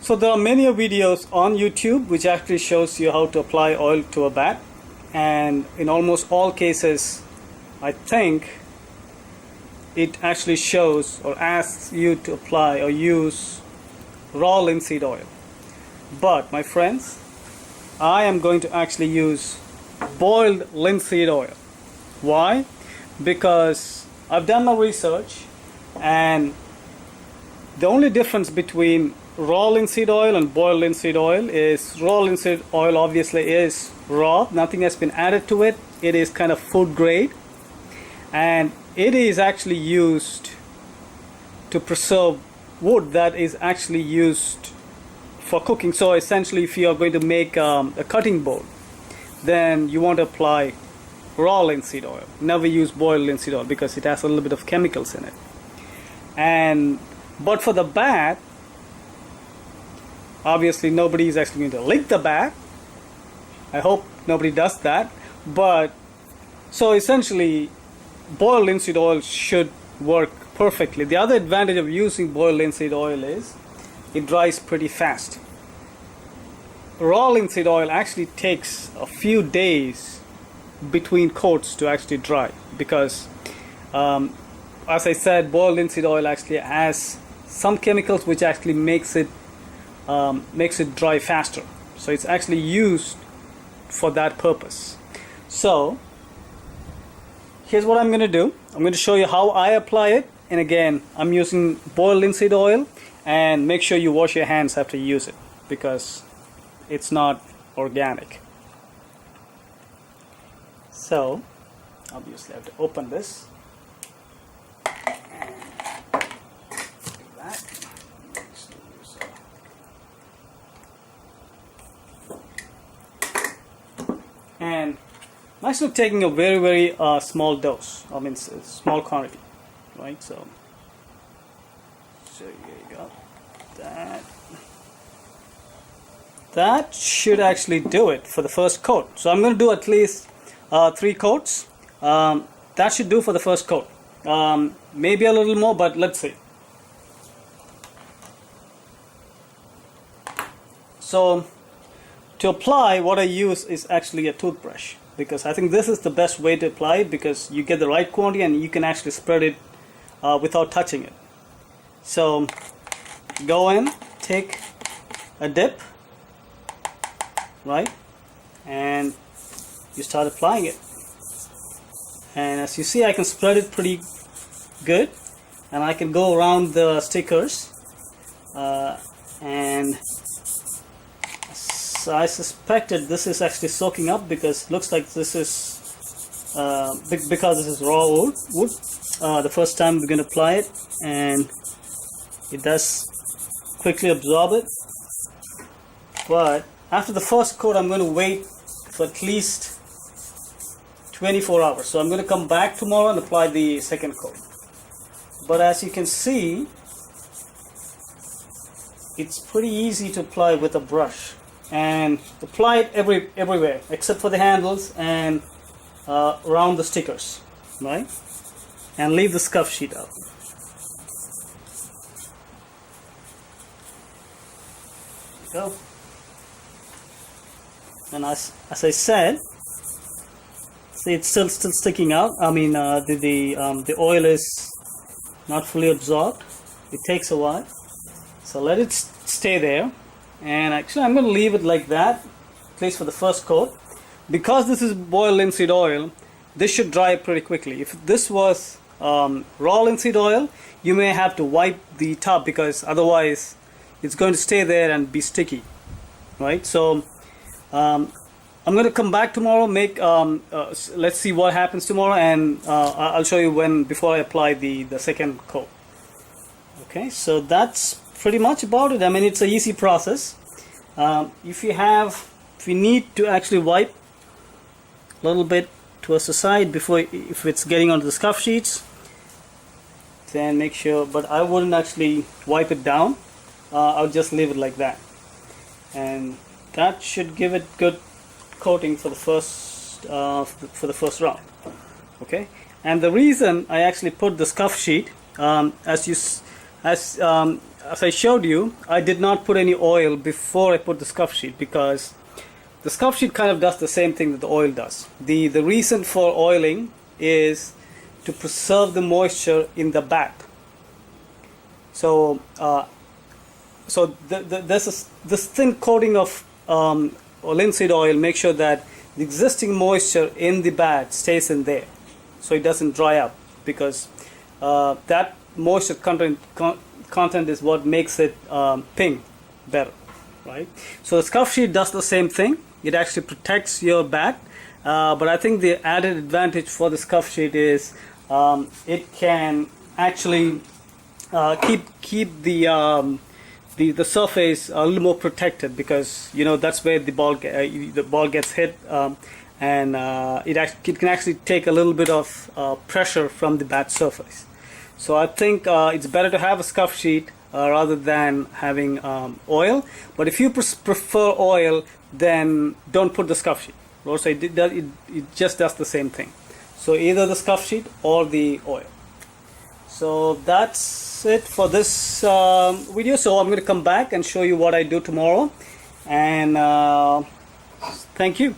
So there are many videos on YouTube which actually shows you how to apply oil to a bat, and in almost all cases I think it actually shows or asks you to apply or use raw linseed oil. But my friends, I am going to actually use boiled linseed oil. Why? Because I've done my research, and the only difference between raw linseed oil and boiled linseed oil is raw linseed oil obviously is raw, nothing has been added to it, it is kind of food grade, and it is actually used to preserve wood that is actually used for cooking. So essentially, if you are going to make a cutting board, then you want to apply raw linseed oil. Never use boiled linseed oil because it has a little bit of chemicals in it. But for the bat, obviously nobody is actually going to lick the bat. I hope nobody does that. But so essentially, boiled linseed oil should work perfectly. The other advantage of using boiled linseed oil is it dries pretty fast. Raw linseed oil actually takes a few days between coats to actually dry, because as I said, boiled linseed oil actually has some chemicals which actually makes it dry faster. So it's actually used for that purpose. So here's what I'm going to do. I'm going to show you how I apply it, and again, I'm using boiled linseed oil, and make sure you wash your hands after you use it because it's not organic. So obviously I have to open this. And I'm actually taking a very small dose, I mean small quantity, right? So here you go. That should actually do it for the first coat. So I'm going to do at least 3 coats. That should do for the first coat. Maybe a little more, but let's see. So to apply, what I use is actually a toothbrush, because I think this is the best way to apply it, because you get the right quantity and you can actually spread it without touching it. So go in, take a dip, right, and you start applying it. And as you see, I can spread it pretty good, and I can go around the stickers, and so I suspected this is actually soaking up, because it looks like this is because this is raw wood. The first time we're going to apply it, and it does quickly absorb it. But after the first coat, I'm going to wait for at least 24 hours. So I'm going to come back tomorrow and apply the second coat. But as you can see, it's pretty easy to apply with a brush, and apply it everywhere except for the handles and around the stickers, right? And leave the scuff sheet out. There you go. And as I said, see, it's still sticking out. I mean, the oil is not fully absorbed. It takes a while, so let it stay there. And actually, I'm going to leave it like that, at least for the first coat, because this is boiled linseed oil. This should dry pretty quickly. If this was raw linseed oil, you may have to wipe the top, because otherwise it's going to stay there and be sticky, right? So I'm going to come back tomorrow, let's see what happens tomorrow, and I'll show you before I apply the second coat. Okay, so that's pretty much about it. I mean, it's an easy process. If you need to actually wipe a little bit towards the side if it's getting onto the scuff sheets, then make sure, but I wouldn't actually wipe it down. I'll just leave it like that, and that should give it good coating for the first round. Okay, and the reason I actually put the scuff sheet, as as I showed you, I did not put any oil before I put the scuff sheet, because the scuff sheet kind of does the same thing that the oil does. The reason for oiling is to preserve the moisture in the bat. So there's this thin coating of linseed oil makes sure that the existing moisture in the bat stays in there, so it doesn't dry up, because that moisture content is what makes it ping better, right? So the scuff sheet does the same thing. It actually protects your bat, but I think the added advantage for the scuff sheet is it can actually keep the surface a little more protected, because that's where the ball gets hit, and it can actually take a little bit of pressure from the bat surface. So I think it's better to have a scuff sheet rather than having oil. But if you prefer oil, then don't put the scuff sheet. Also, it just does the same thing. So either the scuff sheet or the oil. So that's it for this video. So I'm going to come back and show you what I do tomorrow. And thank you.